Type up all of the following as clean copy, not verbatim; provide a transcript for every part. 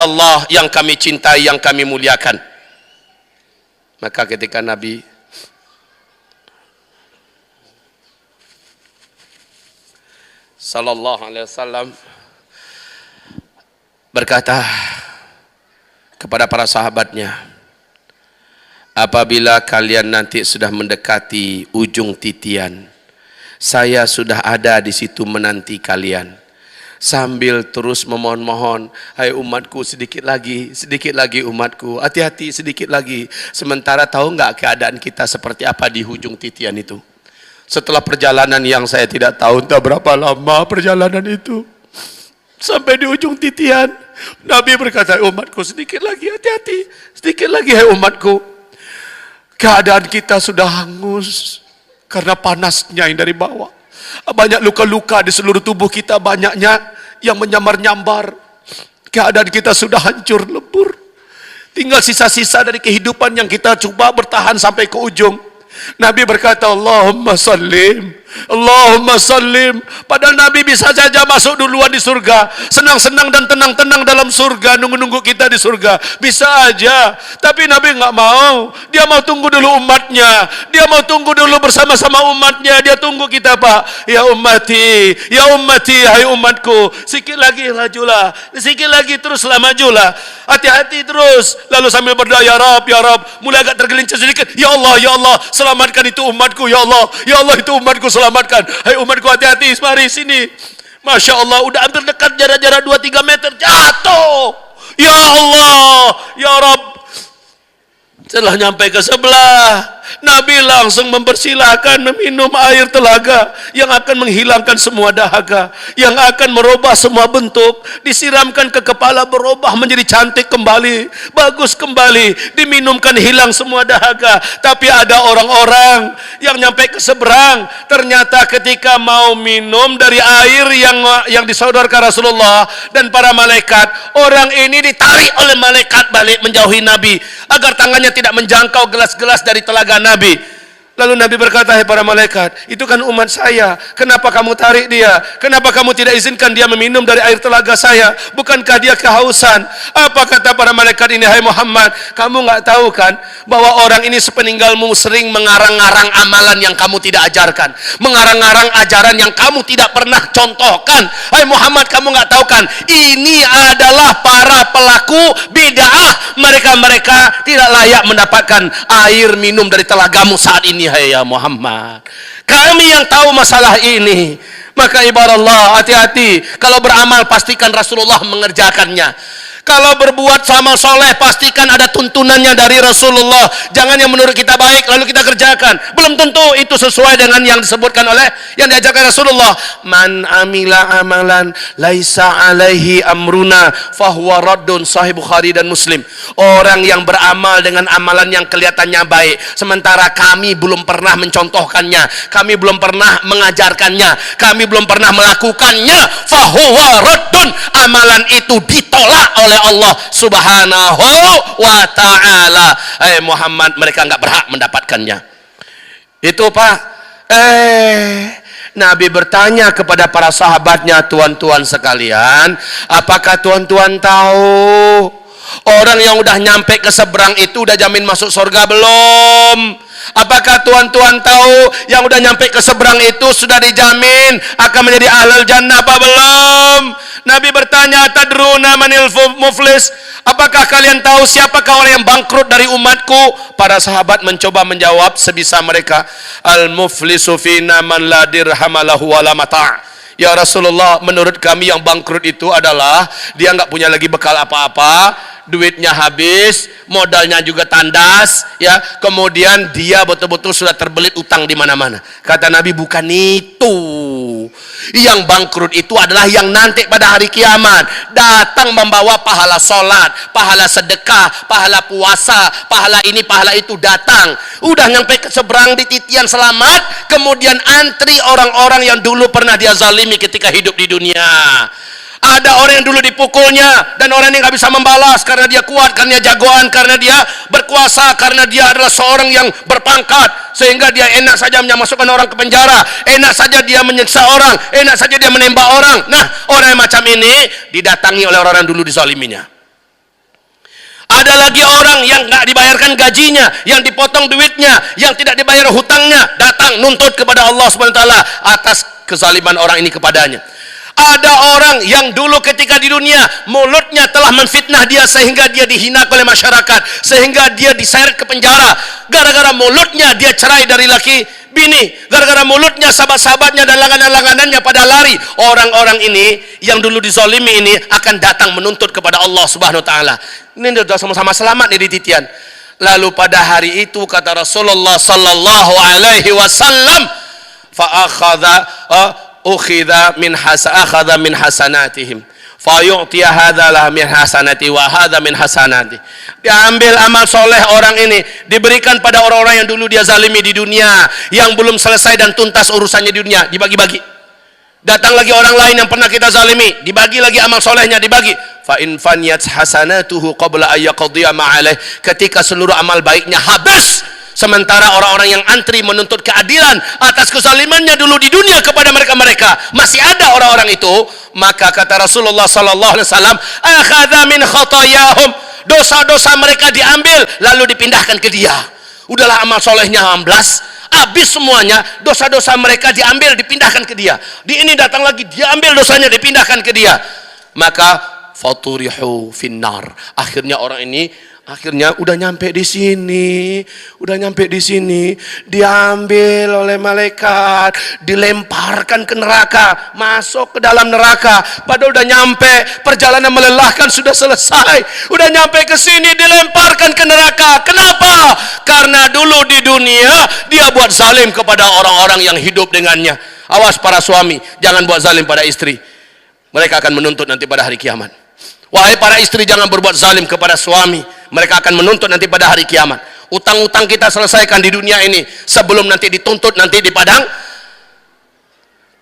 Allah yang kami cintai, yang kami muliakan. Maka ketika Nabi sallallahu alaihi wasallam berkata kepada para sahabatnya, apabila kalian nanti sudah mendekati ujung titian, saya sudah ada di situ menanti kalian. Sambil terus memohon-mohon, hai umatku, sedikit lagi umatku, hati-hati sedikit lagi. Sementara tahu nggak keadaan kita seperti apa di ujung titian itu? Setelah perjalanan yang saya tidak tahu entah berapa lama perjalanan itu, sampai di ujung titian, Nabi berkata, hai umatku, sedikit lagi, hati-hati, sedikit lagi hai umatku. Keadaan kita sudah hangus karena panasnya yang dari bawah. Banyak luka-luka di seluruh tubuh kita, banyaknya yang menyambar-nyambar. Keadaan kita sudah hancur lebur. Tinggal sisa-sisa dari kehidupan yang kita coba bertahan sampai ke ujung. Nabi berkata, Allahumma sallim, Allahumma sallim. Padahal Nabi bisa saja masuk duluan di surga, senang-senang dan tenang-tenang dalam surga, nunggu-nunggu kita di surga, bisa aja. Tapi Nabi nggak mau. Dia mau tunggu dulu umatnya, dia mau tunggu dulu bersama-sama umatnya. Dia tunggu kita, Pak. Ya ummati, hai umatku, sikit lagi lajulah, sikit lagi teruslah majulah, hati-hati terus. Lalu sambil berdoa, ya Rab, mulai agak tergelincir sedikit, ya Allah, selamatkan itu umatku, ya Allah itu umatku, selamatkan. Hai umatku, hati-hati, mari sini. Masya Allah, udah hampir dekat, jarak-jarak 2-3 meter, jatuh. Ya Allah, ya Rab. Setelah nyampe ke sebelah, Nabi langsung mempersilahkan meminum air telaga yang akan menghilangkan semua dahaga, yang akan merubah semua bentuk. Disiramkan ke kepala, berubah menjadi cantik kembali, bagus kembali, diminumkan, hilang semua dahaga. Tapi ada orang-orang yang nyampe ke seberang, ternyata ketika mau minum dari air yang disodorkan Rasulullah dan para malaikat, orang ini ditarik oleh malaikat balik menjauhi Nabi agar tangannya tidak menjangkau gelas-gelas dari telaga Nabi. Lalu Nabi berkata, hai para malaikat, itu kan umat saya, kenapa kamu tarik dia? Kenapa kamu tidak izinkan dia meminum dari air telaga saya? Bukankah dia kehausan? Apa kata para malaikat ini, hai Muhammad, kamu nggak tahu kan bahwa orang ini sepeninggalmu sering mengarang-arang amalan yang kamu tidak ajarkan, mengarang-arang ajaran yang kamu tidak pernah contohkan. Hai Muhammad, kamu nggak tahu kan, ini adalah para pelaku bid'ah. Mereka tidak layak mendapatkan air minum dari telagamu saat ini, hai ya Muhammad. Kami yang tahu masalah ini. Maka ibarat Allah, hati-hati. Kalau beramal, pastikan Rasulullah mengerjakannya. Kalau berbuat amal soleh, pastikan ada tuntunannya dari Rasulullah. Jangan yang menurut kita baik lalu kita kerjakan, belum tentu itu sesuai dengan yang disebutkan oleh, yang diajarkan Rasulullah. Man amila amalan laisa alaihi amruna fahuwa raddun, Sahih Bukhari dan Muslim. Orang yang beramal dengan amalan yang kelihatannya baik, sementara kami belum pernah mencontohkannya, kami belum pernah mengajarkannya, kami belum pernah melakukannya, fahuwa raddun, amalan itu ditolak oleh Allah Subhanahu wa ta'ala. Muhammad, mereka nggak berhak mendapatkannya. Itu Pak. Nabi bertanya kepada para sahabatnya, tuan-tuan sekalian, apakah tuan-tuan tahu orang yang udah nyampe ke seberang itu udah jamin masuk surga belum? Apakah tuan-tuan tahu yang udah nyampe ke seberang itu sudah dijamin akan menjadi ahlul jannah apa belum? Nabi bertanya, tadruna manil muflis? Apakah kalian tahu siapakah orang yang bangkrut dari umatku? Para sahabat mencoba menjawab sebisa mereka. Al muflisu fina man la dirham lahu wala mata'. Ya Rasulullah, menurut kami yang bangkrut itu adalah dia nggak punya lagi bekal apa-apa, duitnya habis, modalnya juga tandas, ya. Kemudian dia betul-betul sudah terbelit utang di mana-mana. Kata Nabi, bukan itu. Yang bangkrut itu adalah yang nanti pada hari kiamat datang membawa pahala sholat, pahala sedekah, pahala puasa, pahala ini, pahala itu datang. Udah nyampe ke seberang di titian selamat, kemudian antri orang-orang yang dulu pernah dia zalimi ketika hidup di dunia. Ada orang yang dulu dipukulnya dan orang yang nggak bisa membalas karena dia kuat, karena dia jagoan, karena dia berkuasa, karena dia adalah seorang yang berpangkat, sehingga dia enak saja memasukkan orang ke penjara, enak saja dia menyiksa orang, enak saja dia menembak orang. Nah, orang yang macam ini didatangi oleh orang yang dulu dizaliminya. Ada lagi orang yang nggak dibayarkan gajinya, yang dipotong duitnya, yang tidak dibayar hutangnya, datang nuntut kepada Allah Subhanahu wa taala atas kezaliman orang ini kepadanya. Ada orang yang dulu ketika di dunia mulutnya telah menfitnah dia sehingga dia dihina oleh masyarakat, sehingga dia diseret ke penjara. Gara-gara mulutnya dia cerai dari laki bini, gara-gara mulutnya sahabat-sahabatnya dan langganan-langganannya pada lari. Orang-orang ini yang dulu dizalimi ini akan datang menuntut kepada Allah Subhanahu wa taala. Ini sudah sama-sama selamat nih di titian. Lalu pada hari itu kata Rasulullah sallallahu alaihi wasallam, fa akhadha min hasanatihim fa yu'tiya hadza lah min hasanati wa hadza min hasanati. Diambil amal soleh orang ini, diberikan pada orang-orang yang dulu dia zalimi di dunia, yang belum selesai dan tuntas urusannya di dunia, dibagi-bagi. Datang lagi orang lain yang pernah kita zalimi, dibagi lagi amal solehnya, dibagi. Fa in faniyat hasanatuhu qabla ay yaqdiya ma alaih. Ketika seluruh amal baiknya habis, sementara orang-orang yang antri menuntut keadilan atas kezalimannya dulu di dunia kepada mereka-mereka masih ada orang-orang itu, maka kata Rasulullah sallallahu alaihi wasallam, akhadha min khatayahum, dosa-dosa mereka diambil lalu dipindahkan ke dia. Udahlah amal solehnya 16, habis semuanya, dosa-dosa mereka diambil dipindahkan ke dia. Di ini datang lagi, dia ambil dosanya dipindahkan ke dia. Maka faturihu finnar. Akhirnya orang ini udah nyampe di sini, diambil oleh malaikat, dilemparkan ke neraka, masuk ke dalam neraka. Padahal udah nyampe, perjalanan melelahkan sudah selesai, udah nyampe ke sini, dilemparkan ke neraka. Kenapa? Karena dulu di dunia dia buat zalim kepada orang-orang yang hidup dengannya. Awas para suami, jangan buat zalim pada istri. Mereka akan menuntut nanti pada hari kiamat. Wahai para istri, jangan berbuat zalim kepada suami. Mereka akan menuntut nanti pada hari kiamat. Utang-utang kita selesaikan di dunia ini sebelum nanti dituntut nanti di padang.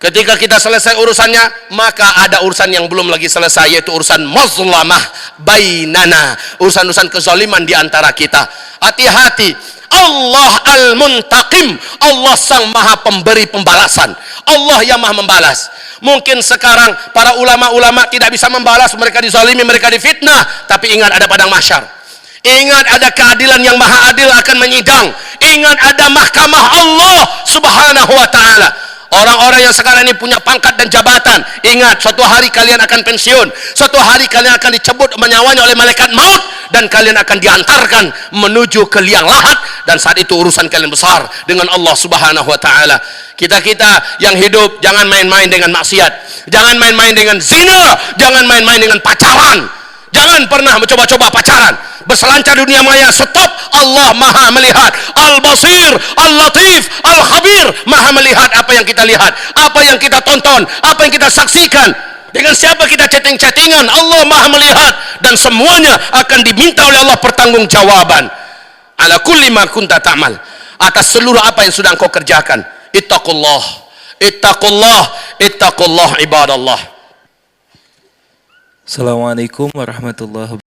Ketika kita selesai urusannya, maka ada urusan yang belum lagi selesai, yaitu urusan mazlamah bainana, urusan-urusan kezaliman di antara kita. Hati-hati, Allah al-muntaqim, Allah sang maha pemberi pembalasan, Allah yang maha membalas. Mungkin sekarang para ulama-ulama tidak bisa membalas, mereka dizalimi, mereka difitnah, tapi ingat ada padang mahsyar. Ingat ada keadilan yang maha adil akan menyidang. Ingat ada mahkamah Allah Subhanahu wa ta'ala. Orang-orang yang sekarang ini punya pangkat dan jabatan, ingat suatu hari kalian akan pensiun, suatu hari kalian akan dicabut nyawanya oleh malaikat maut, dan kalian akan diantarkan menuju ke liang lahat, dan saat itu urusan kalian besar dengan Allah Subhanahu wa ta'ala. Kita-kita yang hidup jangan main-main dengan maksiat, jangan main-main dengan zina, jangan main-main dengan pacaran, jangan pernah mencoba-coba pacaran. Berselancar dunia maya, stop. Allah maha melihat, al-basir, al-latif, al-khabir, maha melihat apa yang kita lihat, apa yang kita tonton, apa yang kita saksikan, dengan siapa kita chatting-chattingan. Allah maha melihat, dan semuanya akan diminta oleh Allah pertanggungjawaban ala kulli ma kunta ta'mal, atas seluruh apa yang sudah engkau kerjakan. Ittaqullah, ittaqullah, ittaqullah ibadallah. Assalamualaikum warahmatullahi wabarakatuh.